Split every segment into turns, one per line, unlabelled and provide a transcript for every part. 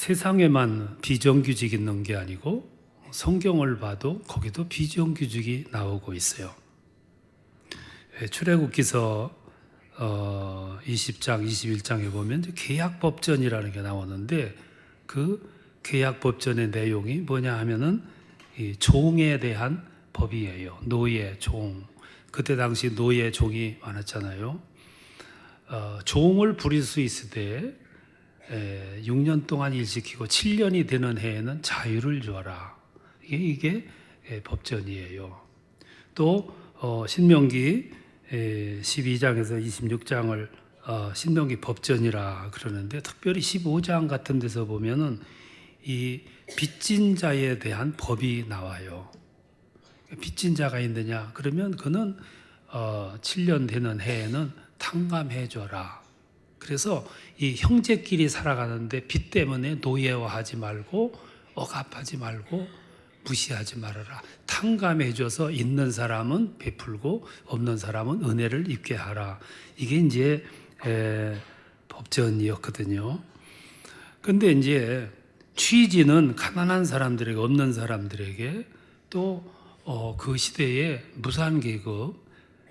세상에만 비정규직 있는 게 아니고 성경을 봐도 거기도 비정규직이 나오고 있어요. 출애굽기서 20장, 21장에 보면 계약법전이라는 게 나오는데 그 계약법전의 내용이 뭐냐 하면은 이 종에 대한 법이에요. 노예, 종. 그때 당시 노예, 종이 많았잖아요. 종을 부릴 수 있을 때 6년 동안 일시키고 7년이 되는 해에는 자유를 주어라. 이게 법전이에요. 또 신명기 12장에서 26장을 신명기 법전이라 그러는데 특별히 15장 같은 데서 보면은 이 빚진 자에 대한 법이 나와요. 빚진 자가 있느냐 그러면 그는 7년 되는 해에는 탕감해 줘라. 그래서 이 형제끼리 살아가는데 빚 때문에 노예화하지 말고 억압하지 말고 무시하지 말아라. 탕감해 줘서 있는 사람은 베풀고 없는 사람은 은혜를 입게 하라. 이게 이제 법전이었거든요. 근데 이제 취지는 가난한 사람들에게 없는 사람들에게 또 그 시대에 무산계급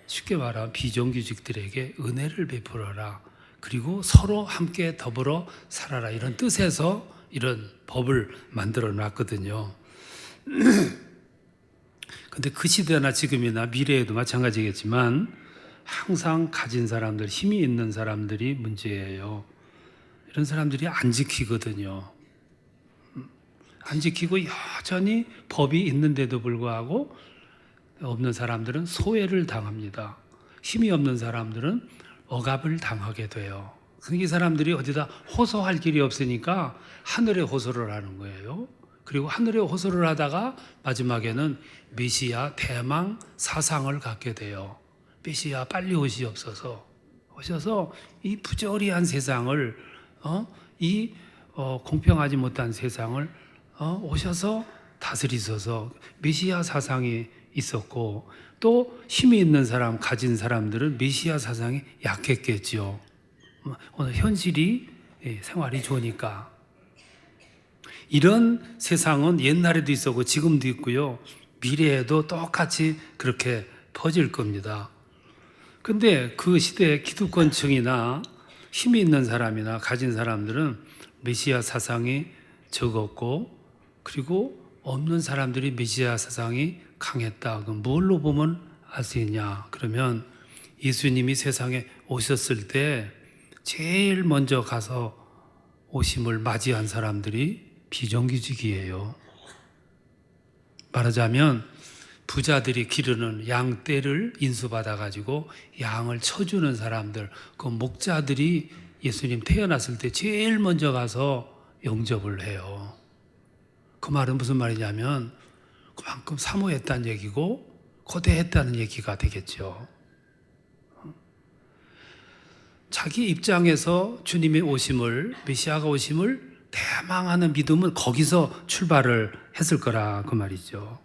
쉽게 말하면 비정규직들에게 은혜를 베풀어라. 그리고 서로 함께 더불어 살아라. 이런 뜻에서 이런 법을 만들어 놨거든요. 근데 그 시대나 지금이나 미래에도 마찬가지겠지만 항상 가진 사람들, 힘이 있는 사람들이 문제예요. 이런 사람들이 안 지키거든요. 안 지키고 여전히 법이 있는데도 불구하고 없는 사람들은 소외를 당합니다. 힘이 없는 사람들은 억압을 당하게 돼요. 이 사람들이 어디다 호소할 길이 없으니까 하늘에 호소를 하는 거예요. 그리고 하늘에 호소를 하다가 마지막에는 메시아 대망 사상을 갖게 돼요. 메시아 빨리 오시옵소서. 오셔서 이 부조리한 세상을 공평하지 못한 세상을 오셔서 다스리소서. 메시아 사상이 있었고 또 힘이 있는 사람, 가진 사람들은 메시아 사상이 약했겠죠. 오늘 현실이 생활이 좋으니까. 이런 세상은 옛날에도 있었고 지금도 있고요. 미래에도 똑같이 그렇게 퍼질 겁니다. 근데 그 시대의 기득권층이나 힘이 있는 사람이나 가진 사람들은 메시아 사상이 적었고 그리고 없는 사람들이 메시아 사상이 강했다. 그럼 뭘로 보면 알 수 있냐? 그러면 예수님이 세상에 오셨을 때 제일 먼저 가서 오심을 맞이한 사람들이 비정규직이에요. 말하자면 부자들이 기르는 양 떼를 인수받아가지고 양을 쳐주는 사람들, 그 목자들이 예수님 태어났을 때 제일 먼저 가서 영접을 해요. 그 말은 무슨 말이냐면 그만큼 사모했다는 얘기고 고대했다는 얘기가 되겠죠. 자기 입장에서 주님의 오심을, 메시아가 오심을 대망하는 믿음은 거기서 출발을 했을 거라 그 말이죠.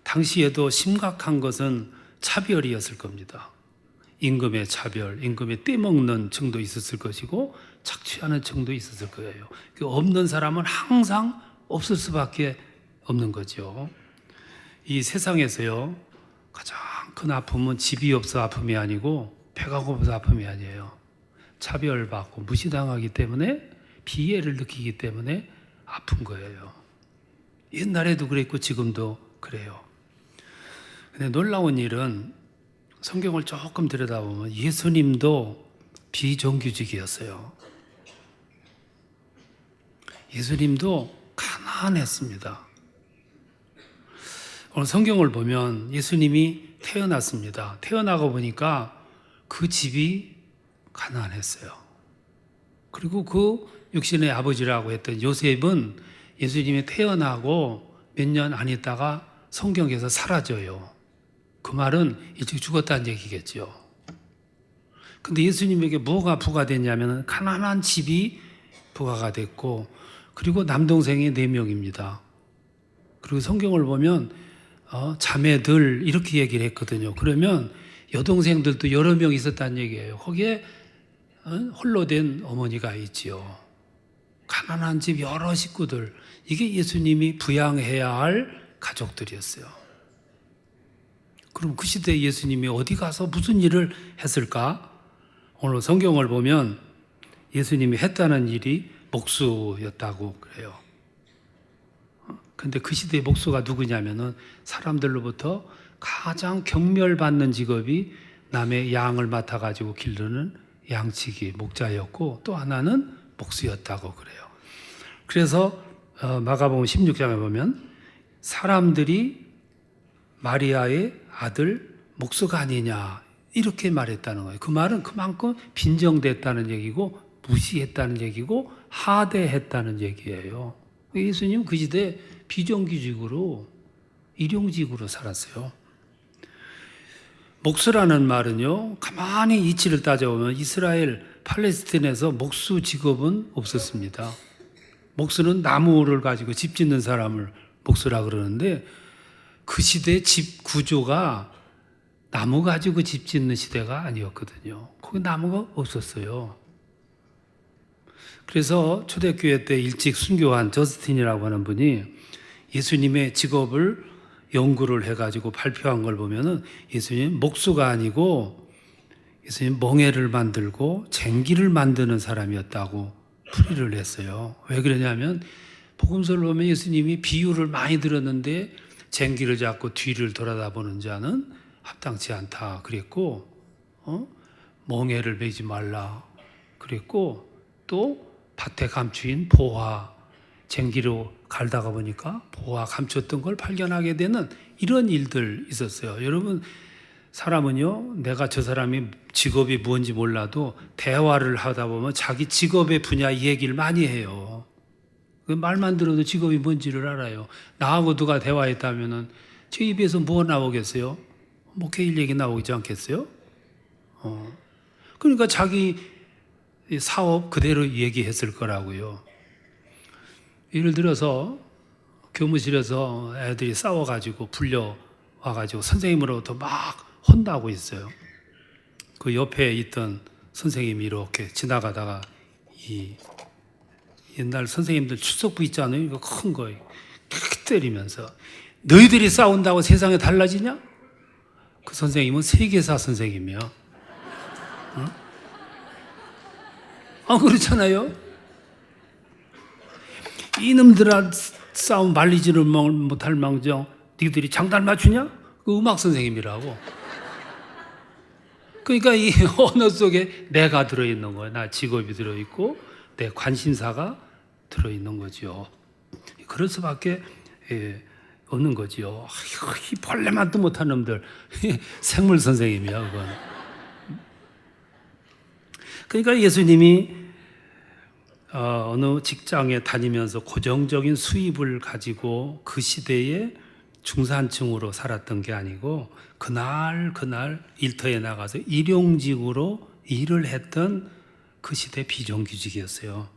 당시에도 심각한 것은 차별이었을 겁니다. 임금의 차별, 임금의 떼먹는 층도 있었을 것이고 착취하는 층도 있었을 거예요. 없는 사람은 항상 없을 수밖에 없는 거죠. 이 세상에서요 가장 큰 아픔은 집이 없어 아픔이 아니고 배가 고파서 아픔이 아니에요. 차별받고 무시당하기 때문에 비애를 느끼기 때문에 아픈 거예요. 옛날에도 그랬고 지금도 그래요. 근데 놀라운 일은 성경을 조금 들여다보면 예수님도 비정규직이었어요. 예수님도 가난했습니다. 오늘 성경을 보면 예수님이 태어났습니다. 태어나고 보니까 그 집이 가난했어요. 그리고 그 육신의 아버지라고 했던 요셉은 예수님이 태어나고 몇 년 안 있다가 성경에서 사라져요. 그 말은 일찍 죽었다는 얘기겠죠. 근데 예수님에게 뭐가 부과됐냐면 가난한 집이 부과가 됐고 그리고 남동생이 4명입니다. 그리고 성경을 보면 자매들 이렇게 얘기를 했거든요. 그러면 여동생들도 여러 명 있었다는 얘기예요. 거기에 홀로 된 어머니가 있지요. 가난한 집 여러 식구들, 이게 예수님이 부양해야 할 가족들이었어요. 그럼 그 시대에 예수님이 어디 가서 무슨 일을 했을까? 오늘 성경을 보면 예수님이 했다는 일이 목수였다고 그래요. 근데 그 시대의 목수가 누구냐면은 사람들로부터 가장 경멸받는 직업이 남의 양을 맡아가지고 기르는 양치기 목자였고, 또 하나는 목수였다고 그래요. 그래서 마가복음 16장에 보면 사람들이 마리아의 아들 목수가 아니냐 이렇게 말했다는 거예요. 그 말은 그만큼 빈정됐다는 얘기고, 무시했다는 얘기고, 하대했다는 얘기예요. 예수님 그 시대에 비정규직으로, 일용직으로 살았어요. 목수라는 말은요, 가만히 이치를 따져보면 이스라엘 팔레스틴에서 목수 직업은 없었습니다. 목수는 나무를 가지고 집 짓는 사람을 목수라 그러는데, 그 시대의 집 구조가 나무 가지고 집 짓는 시대가 아니었거든요. 거기 나무가 없었어요. 그래서 초대교회 때 일찍 순교한 저스틴이라고 하는 분이 예수님의 직업을 연구를 해가지고 발표한 걸 보면은 예수님 목수가 아니고 예수님 멍에를 만들고 쟁기를 만드는 사람이었다고 풀이를 했어요. 왜 그러냐면 복음서를 보면 예수님이 비유를 많이 들었는데 쟁기를 잡고 뒤를 돌아다보는 자는 합당치 않다 그랬고, 멍에를 매지 말라 그랬고, 또 밭에 감추인 보화, 쟁기로 갈다가 보니까 보화 감췄던 걸 발견하게 되는 이런 일들 있었어요. 여러분, 사람은요, 내가 저 사람이 직업이 뭔지 몰라도 대화를 하다 보면 자기 직업의 분야 얘기를 많이 해요. 그 말만 들어도 직업이 뭔지를 알아요. 나하고 누가 대화했다면은 제 입에서 뭐 나오겠어요? 목회일 얘기 나오지 않겠어요? 그러니까 자기 사업 그대로 얘기했을 거라고요. 예를 들어서 교무실에서 애들이 싸워가지고 불려와가지고 선생님으로부터 막 혼나고 있어요. 그 옆에 있던 선생님이 이렇게 지나가다가 이 옛날 선생님들 출석부 있잖아요. 이거 큰 거 때리면서 너희들이 싸운다고 세상이 달라지냐? 그 선생님은 세계사 선생님이야. 응? 그렇잖아요. 이놈들아 싸움 말리지를 못할 망정 니들이 장단 맞추냐? 그 음악 선생님이라고. 그러니까 이 언어 속에 내가 들어있는 거예요. 나 직업이 들어있고 내 관심사가 들어있는 거죠. 그럴 수밖에 없는 거죠. 이 벌레만도 못한 놈들. 생물 선생님이야 그건. 그러니까 예수님이 어느 직장에 다니면서 고정적인 수입을 가지고 그 시대에 중산층으로 살았던 게 아니고 그날 일터에 나가서 일용직으로 일을 했던 그 시대 비정규직이었어요.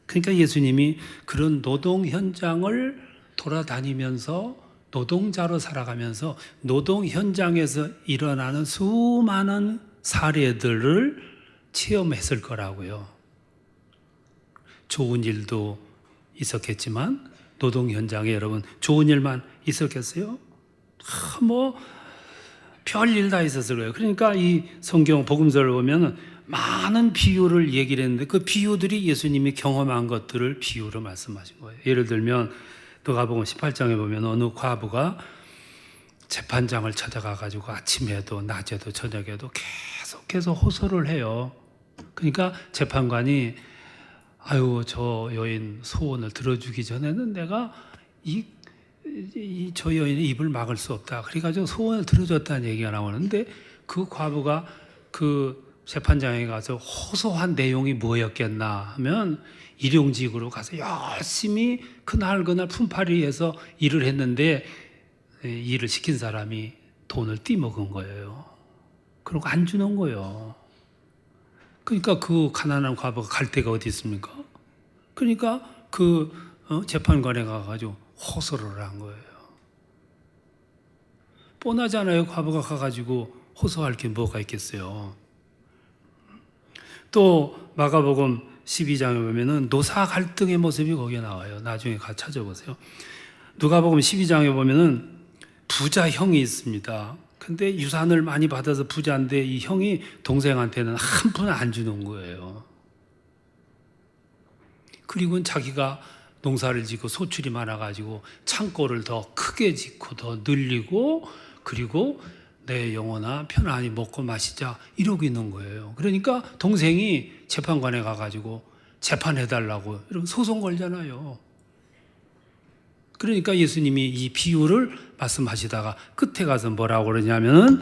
그러니까 예수님이 그런 노동 현장을 돌아다니면서 노동자로 살아가면서 노동 현장에서 일어나는 수많은 사례들을 체험했을 거라고요. 좋은 일도 있었겠지만 노동 현장에 여러분 좋은 일만 있었겠어요? 별일 다 있었을 거예요. 그러니까 이 성경 복음서를 보면 많은 비유를 얘기를 했는데 그 비유들이 예수님이 경험한 것들을 비유로 말씀하신 거예요. 예를 들면 누가복음 18장에 보면 어느 과부가 재판장을 찾아가 가지고 아침에도 낮에도 저녁에도 계속해서 호소를 해요. 그러니까 재판관이 아유 저 여인 소원을 들어주기 전에는 내가 저 여인의 입을 막을 수 없다. 그래가지고 소원을 들어줬다는 얘기가 나오는데 그 과부가 그 재판장에 가서 호소한 내용이 뭐였겠나 하면 일용직으로 가서 열심히 그날 품팔이해서 일을 했는데 일을 시킨 사람이 돈을 띠먹은 거예요. 그리고 안 주는 거예요. 그러니까 그 가난한 과부가 갈 데가 어디 있습니까? 그러니까 그 재판관에 가가지고 호소를 한 거예요. 뻔하잖아요. 과부가 가가지고 호소할 게 뭐가 있겠어요. 또 마가복음 12장에 보면은 노사 갈등의 모습이 거기에 나와요. 나중에 가 찾아보세요. 누가복음 12장에 보면은 부자 형이 있습니다. 근데 유산을 많이 받아서 부자인데 이 형이 동생한테는 한 푼 안 주는 거예요. 그리고 자기가 농사를 짓고 소출이 많아가지고 창고를 더 크게 짓고 더 늘리고, 그리고 내 영혼아 편안히 먹고 마시자 이러고 있는 거예요. 그러니까 동생이 재판관에 가가지고 재판해달라고 이러면 소송 걸잖아요. 그러니까 예수님이 이 비유를 말씀하시다가 끝에 가서 뭐라고 그러냐면은,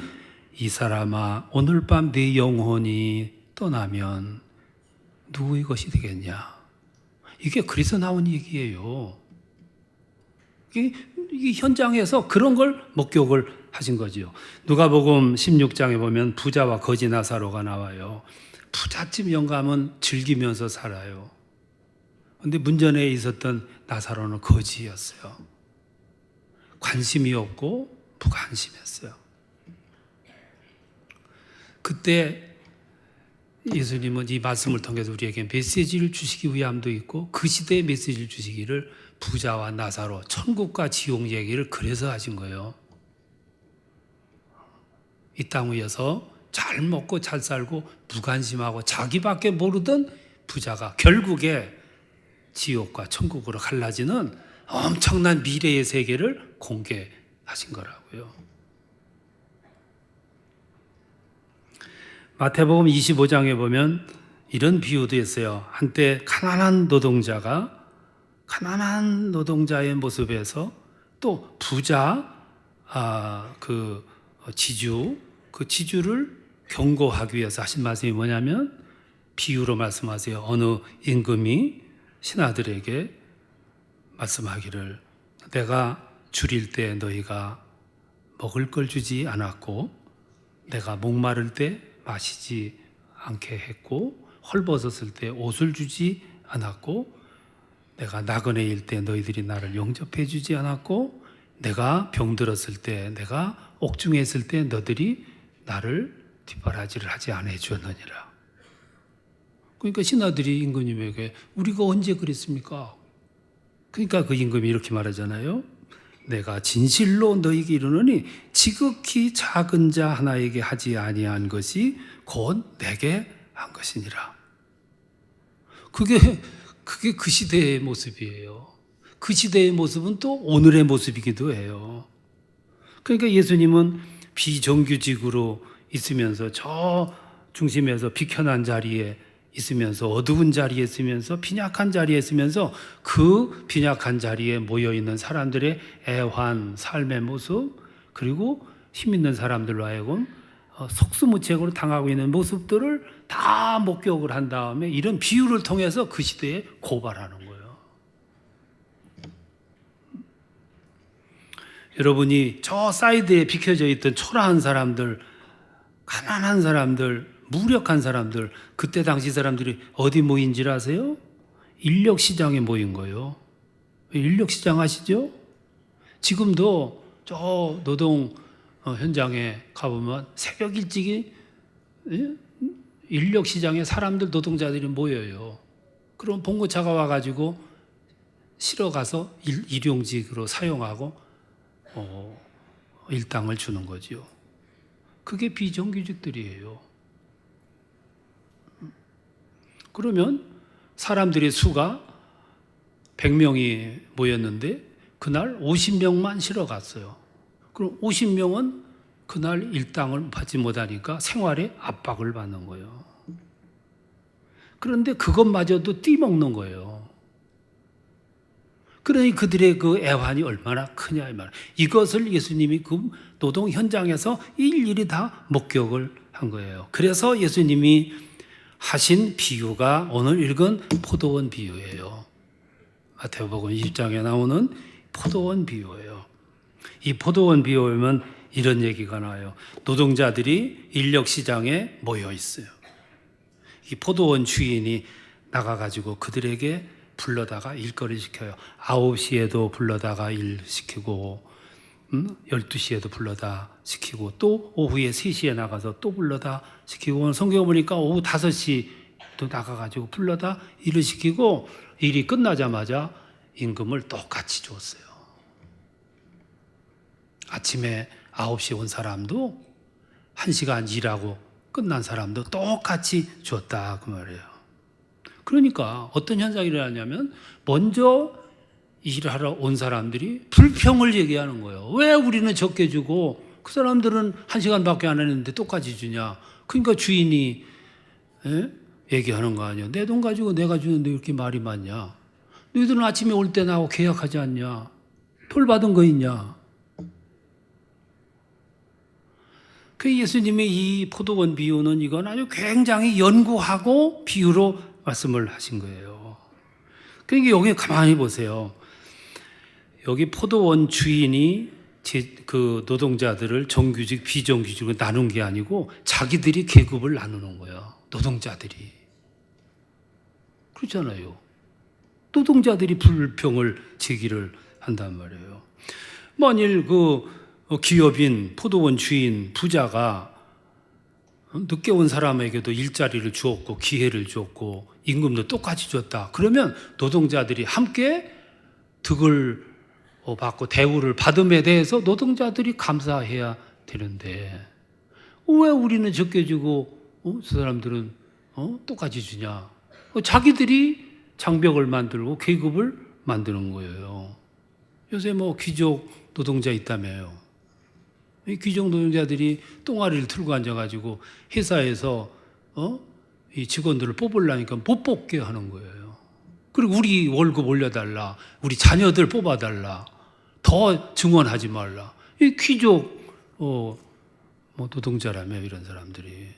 이 사람아 오늘 밤 네 영혼이 떠나면 누구의 것이 되겠냐. 이게 그래서 나온 얘기예요. 이 현장에서 그런 걸 목격을 하신 거지요. 누가복음 16장에 보면 부자와 거지 나사로가 나와요. 부잣집 영감은 즐기면서 살아요. 그런데 문전에 있었던 나사로는 거지였어요. 관심이 없고 무관심했어요. 그때 예수님은 이 말씀을 통해서 우리에게 메시지를 주시기 위함도 있고, 그 시대에 메시지를 주시기를 부자와 나사로, 천국과 지옥 얘기를 그래서 하신 거예요. 이 땅 위에서 잘 먹고 잘 살고 무관심하고 자기밖에 모르던 부자가 결국에 지옥과 천국으로 갈라지는 엄청난 미래의 세계를 공개하신 거라고요. 마태복음 25장에 보면 이런 비유도 있어요. 한때 가난한 노동자의 모습에서 또 부자 그 지주를 경고하기 위해서 하신 말씀이 뭐냐면, 비유로 말씀하세요. 어느 임금이 신하들에게 말씀하기를, 내가 줄일 때 너희가 먹을 걸 주지 않았고, 내가 목마를 때 마시지 않게 했고, 헐벗었을 때 옷을 주지 않았고, 내가 나그네일 때 너희들이 나를 영접해 주지 않았고, 내가 병들었을 때, 내가 옥중에 있을 때 너희들이 나를 뒷바라지를 하지 않아 주었느니라. 그러니까 신하들이 임금님에게 우리가 언제 그랬습니까? 그러니까 그 임금이 이렇게 말하잖아요. 내가 진실로 너희에게 이르노니 지극히 작은 자 하나에게 하지 아니한 것이 곧 내게 한 것이니라. 그게 그 시대의 모습이에요. 그 시대의 모습은 또 오늘의 모습이기도 해요. 그러니까 예수님은 비정규직으로 있으면서 저 중심에서 비켜난 자리에 있으면서, 어두운 자리에 있으면서, 빈약한 자리에 있으면서, 그 빈약한 자리에 모여있는 사람들의 애환, 삶의 모습, 그리고 힘 있는 사람들로 하여금 속수무책으로 당하고 있는 모습들을 다 목격을 한 다음에 이런 비유를 통해서 그 시대에 고발하는 거예요. 여러분이 저 사이드에 비켜져 있던 초라한 사람들, 가난한 사람들, 무력한 사람들, 그때 당시 사람들이 어디 모인 줄 아세요? 인력시장에 모인 거예요. 인력시장 아시죠? 지금도 저 노동 현장에 가보면 새벽 일찍이 인력시장에 사람들, 노동자들이 모여요. 그럼 봉고차가 와가지고 실어 가서 일용직으로 사용하고 일당을 주는 거죠. 그게 비정규직들이에요. 그러면 사람들의 수가 100명이 모였는데 그날 50명만 실어 갔어요. 그럼 50명은 그날 일당을 받지 못하니까 생활에 압박을 받는 거예요. 그런데 그것마저도 띠먹는 거예요. 그러니 그들의 그 애환이 얼마나 크냐 이 말. 이것을 예수님이 그 노동 현장에서 일일이 다 목격을 한 거예요. 그래서 예수님이 하신 비유가 오늘 읽은 포도원 비유예요. 마태복음 20장에 나오는 포도원 비유예요. 이 포도원 비유에는 이런 얘기가 나와요. 노동자들이 인력시장에 모여 있어요. 이 포도원 주인이 나가가지고 그들에게 불러다가 일거리 시켜요. 9시에도 불러다가 일 시키고 12시에도 불러다 시키고 또 오후에 3시에 나가서 또 불러다 시키고, 성경에 보니까 오후 5시 또 나가가지고 불러다 일을 시키고 일이 끝나자마자 임금을 똑같이 줬어요. 아침에 9시에 온 사람도 1시간 일하고 끝난 사람도 똑같이 줬다 그 말이에요. 그러니까 어떤 현상이 일어나냐면 먼저 일하러 온 사람들이 불평을 얘기하는 거예요. 왜 우리는 적게 주고 그 사람들은 1시간밖에 안 했는데 똑같이 주냐. 그러니까 주인이 얘기하는 거 아니야. 내 돈 가지고 내가 주는데 이렇게 말이 많냐. 너희들은 아침에 올 때 나하고 계약하지 않냐. 톨 받은 거 있냐. 그 예수님의 이 포도원 비유는 이건 아주 굉장히 연구하고 비유로 말씀을 하신 거예요. 그러니까 여기 가만히 보세요. 여기 포도원 주인이 그 노동자들을 정규직, 비정규직으로 나눈 게 아니고 자기들이 계급을 나누는 거예요. 노동자들이. 그렇잖아요. 노동자들이 불평을 제기를 한단 말이에요. 만일 그 기업인, 포도원 주인, 부자가 늦게 온 사람에게도 일자리를 주었고 기회를 주었고 임금도 똑같이 줬다. 그러면 노동자들이 함께 득을 받고 대우를 받음에 대해서 노동자들이 감사해야 되는데 왜 우리는 적게 주고 저 사람들은 똑같이 주냐. 자기들이 장벽을 만들고 계급을 만드는 거예요. 요새 뭐 귀족 노동자 있다며요. 이 귀족 노동자들이 똥아리를 틀고 앉아가지고 회사에서 이 직원들을 뽑으려니까 못 뽑게 하는 거예요. 그리고 우리 월급 올려달라, 우리 자녀들 뽑아달라, 더 증언하지 말라. 이 귀족 뭐 노동자라며 이런 사람들이.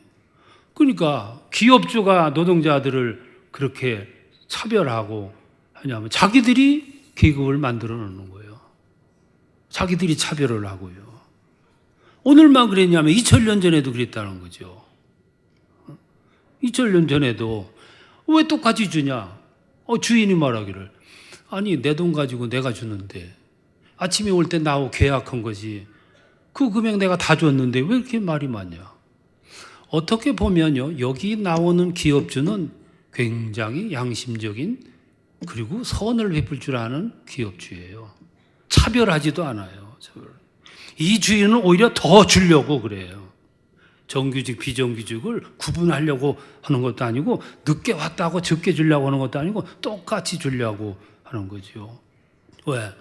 그러니까 기업주가 노동자들을 그렇게 차별하고 하냐면 자기들이 계급을 만들어 놓는 거예요. 자기들이 차별을 하고요. 오늘만 그랬냐면 2000년 전에도 그랬다는 거죠. 2000년 전에도 왜 똑같이 주냐? 주인이 말하기를 아니 내 돈 가지고 내가 주는데 아침에 올 때 나하고 계약한 거지 그 금액 내가 다 줬는데 왜 이렇게 말이 많냐? 어떻게 보면요 여기 나오는 기업주는 굉장히 양심적인 그리고 선을 베풀 줄 아는 기업주예요. 차별하지도 않아요. 이 주인은 오히려 더 주려고 그래요. 정규직, 비정규직을 구분하려고 하는 것도 아니고 늦게 왔다고 적게 주려고 하는 것도 아니고 똑같이 주려고 하는 거죠. 왜?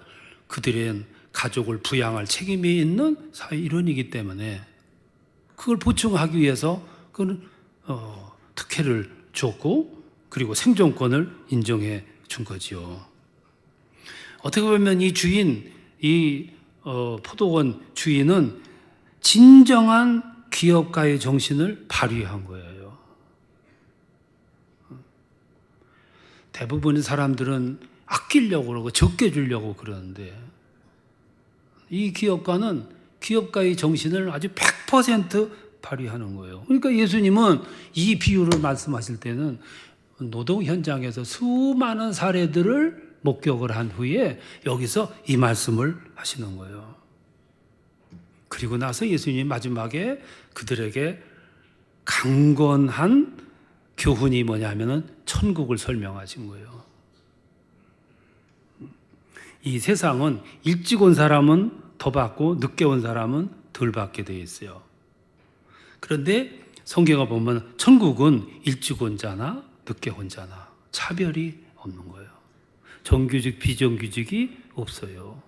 그들은 가족을 부양할 책임이 있는 사회 일원이기 때문에 그걸 보충하기 위해서 그는 특혜를 줬고 그리고 생존권을 인정해 준 거지요. 어떻게 보면 이 주인, 이 포도원 주인은 진정한 기업가의 정신을 발휘한 거예요. 대부분의 사람들은 아끼려고 그러고 적게 주려고 그러는데 이 기업가는 기업가의 정신을 아주 100% 발휘하는 거예요. 그러니까 예수님은 이 비유를 말씀하실 때는 노동 현장에서 수많은 사례들을 목격을 한 후에 여기서 이 말씀을 하시는 거예요. 그리고 나서 예수님이 마지막에 그들에게 강건한 교훈이 뭐냐면은 천국을 설명하신 거예요. 이 세상은 일찍 온 사람은 더 받고 늦게 온 사람은 덜 받게 되어 있어요. 그런데 성경을 보면 천국은 일찍 온 자나 늦게 온 자나 차별이 없는 거예요. 정규직, 비정규직이 없어요.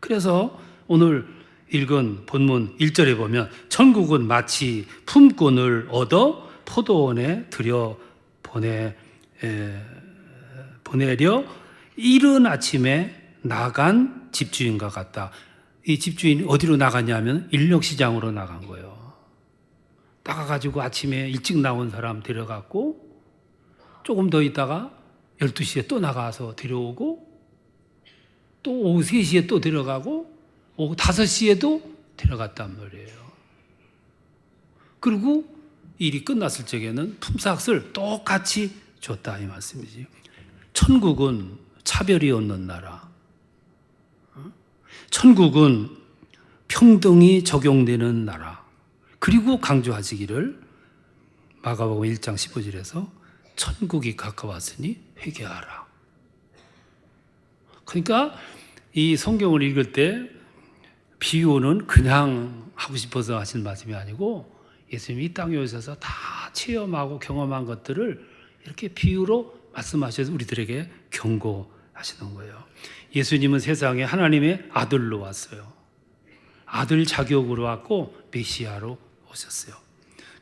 그래서 오늘 읽은 본문 1절에 보면 천국은 마치 품꾼을 얻어 포도원에 들여 보내려 이른 아침에 나간 집주인과 같다. 이 집주인이 어디로 나갔냐면 인력시장으로 나간 거예요. 나가가지고 아침에 일찍 나온 사람 데려갔고 조금 더 있다가 12시에 또 나가서 데려오고 또 오후 3시에 또 데려가고 오후 5시에도 데려갔단 말이에요. 그리고 일이 끝났을 적에는 품삯을 똑같이 줬다 이 말씀이지. 천국은 차별이 없는 나라. 천국은 평등이 적용되는 나라. 그리고 강조하시기를 마가복음 1장 15절에서 천국이 가까웠으니 회개하라. 그러니까 이 성경을 읽을 때 비유는 그냥 하고 싶어서 하신 말씀이 아니고 예수님이 이 땅에 오셔서 다 체험하고 경험한 것들을 이렇게 비유로 말씀하셔서 우리들에게 경고하시는 거예요. 예수님은 세상에 하나님의 아들로 왔어요. 아들 자격으로 왔고 메시아로 오셨어요.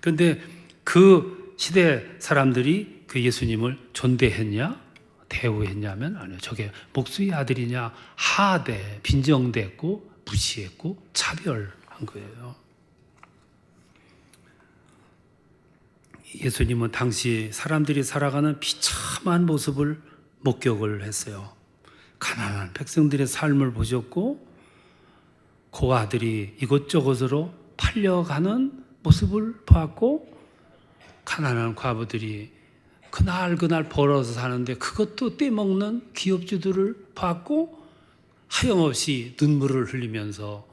그런데 그 시대 사람들이 그 예수님을 존대했냐? 대우했냐면 아니요. 저게 목수의 아들이냐? 하대, 빈정댔고 무시했고 차별한 거예요. 예수님은 당시 사람들이 살아가는 비참한 모습을 목격을 했어요. 가난한 백성들의 삶을 보셨고 그 아들이 이곳저곳으로 팔려가는 모습을 보았고 가난한 과부들이 그날 벌어서 사는데 그것도 떼먹는 기업주들을 봤고 하염없이 눈물을 흘리면서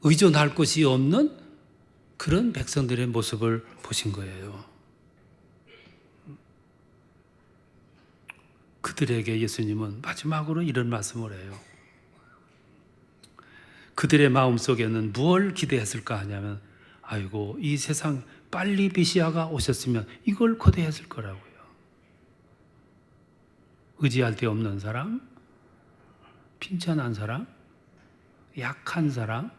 의존할 곳이 없는 그런 백성들의 모습을 보신 거예요. 그들에게 예수님은 마지막으로 이런 말씀을 해요. 그들의 마음속에는 무엇을 기대했을까 하냐면 아이고 이 세상 빨리 메시아가 오셨으면 이걸 고대했을 거라고요. 의지할 데 없는 사람, 빈천한 사람, 약한 사람,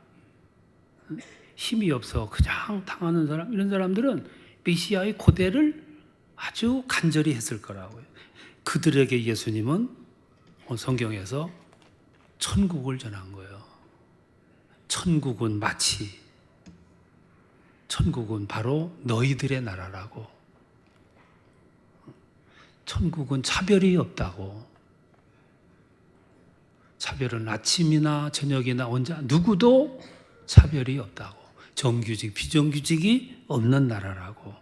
힘이 없어 그냥 당하는 사람, 이런 사람들은 메시아의 고대를 아주 간절히 했을 거라고요. 그들에게 예수님은 성경에서 천국을 전한 거예요. 천국은 바로 너희들의 나라라고. 천국은 차별이 없다고. 차별은 아침이나 저녁이나 언제 누구도 차별이 없다고. 정규직, 비정규직이 없는 나라라고.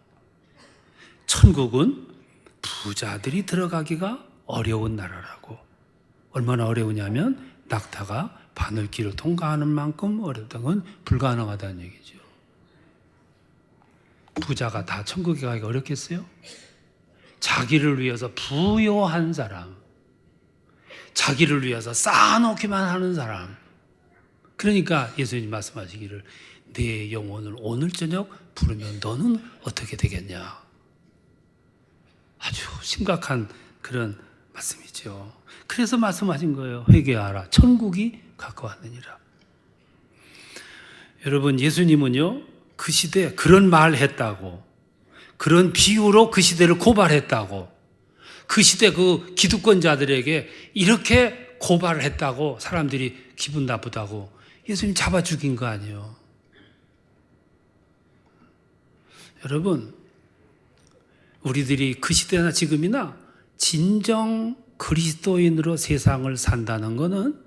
천국은 부자들이 들어가기가 어려운 나라라고. 얼마나 어려우냐면 낙타가 바늘길을 통과하는 만큼 어렵다는 건 불가능하다는 얘기죠. 부자가 다 천국에 가기가 어렵겠어요? 자기를 위해서 부요한 사람, 자기를 위해서 쌓아놓기만 하는 사람. 그러니까 예수님 말씀하시기를 내 영혼을 오늘 저녁 부르면 너는 어떻게 되겠냐. 아주 심각한 그런 말씀이죠. 그래서 말씀하신 거예요. 회개하라. 천국이 가까웠느니라. 여러분, 예수님은요, 그 시대에 그런 말 했다고, 그런 비유로 그 시대를 고발했다고, 그 시대 그 기득권자들에게 이렇게 고발을 했다고 사람들이 기분 나쁘다고 예수님 잡아 죽인 거 아니에요. 여러분, 우리들이 그 시대나 지금이나 진정 그리스도인으로 세상을 산다는 것은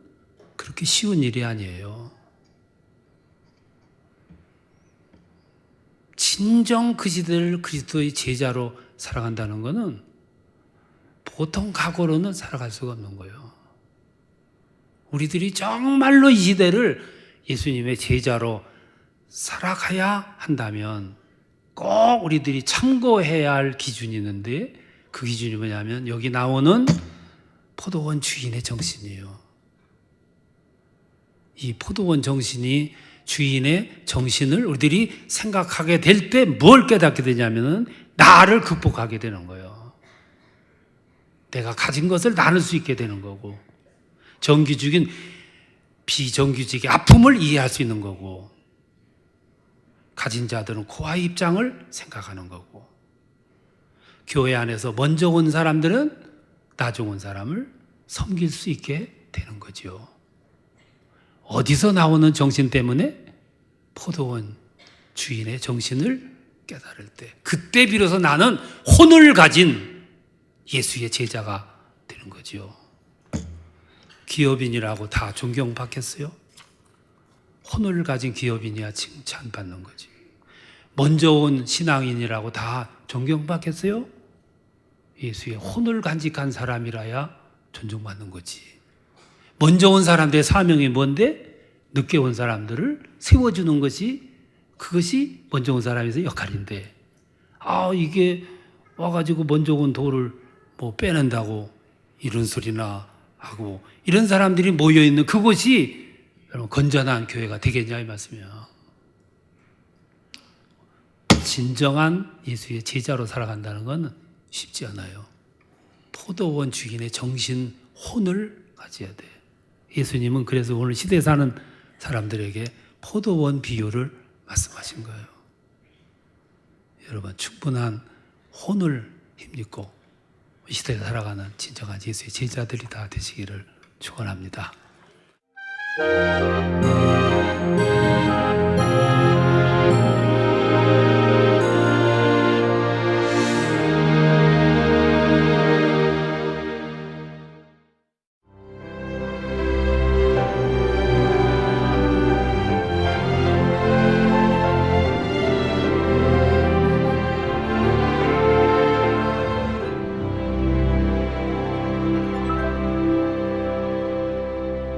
그렇게 쉬운 일이 아니에요. 진정 그 시대를 그리스도의 제자로 살아간다는 것은 보통 각오로는 살아갈 수가 없는 거예요. 우리들이 정말로 이 시대를 예수님의 제자로 살아가야 한다면 꼭 우리들이 참고해야 할 기준이 있는데 그 기준이 뭐냐면 여기 나오는 포도원 주인의 정신이에요. 이 포도원 정신이 주인의 정신을 우리들이 생각하게 될 때 뭘 깨닫게 되냐면은 나를 극복하게 되는 거예요. 내가 가진 것을 나눌 수 있게 되는 거고, 정규직인 비정규직의 아픔을 이해할 수 있는 거고, 가진 자들은 그와의 입장을 생각하는 거고, 교회 안에서 먼저 온 사람들은 나중 온 사람을 섬길 수 있게 되는 거죠. 어디서 나오는 정신 때문에? 포도원 주인의 정신을 깨달을 때, 그때 비로소 나는 혼을 가진 예수의 제자가 되는 거죠. 기업인이라고 다 존경받겠어요? 혼을 가진 기업인이야 칭찬받는 거지. 먼저 온 신앙인이라고 다 존경받겠어요? 예수의 혼을 간직한 사람이라야 존중받는 거지. 먼저 온 사람들의 사명이 뭔데? 늦게 온 사람들을 세워주는 것이, 그것이 먼저 온 사람에서 역할인데, 아, 이게 와가지고 먼저 온 돌을 뭐 빼낸다고 이런 소리나 하고 이런 사람들이 모여 있는 그곳이 여러분 건전한 교회가 되겠냐 이 말씀이야. 진정한 예수의 제자로 살아간다는 건 쉽지 않아요. 포도원 주인의 정신 혼을 가져야 돼. 예수님은 그래서 오늘 시대에 사는 사람들에게 포도원 비유를 말씀하신 거예요. 여러분 충분한 혼을 힘입고 이 시대에 살아가는 진정한 예수의 제자들이 다 되시기를 축원합니다.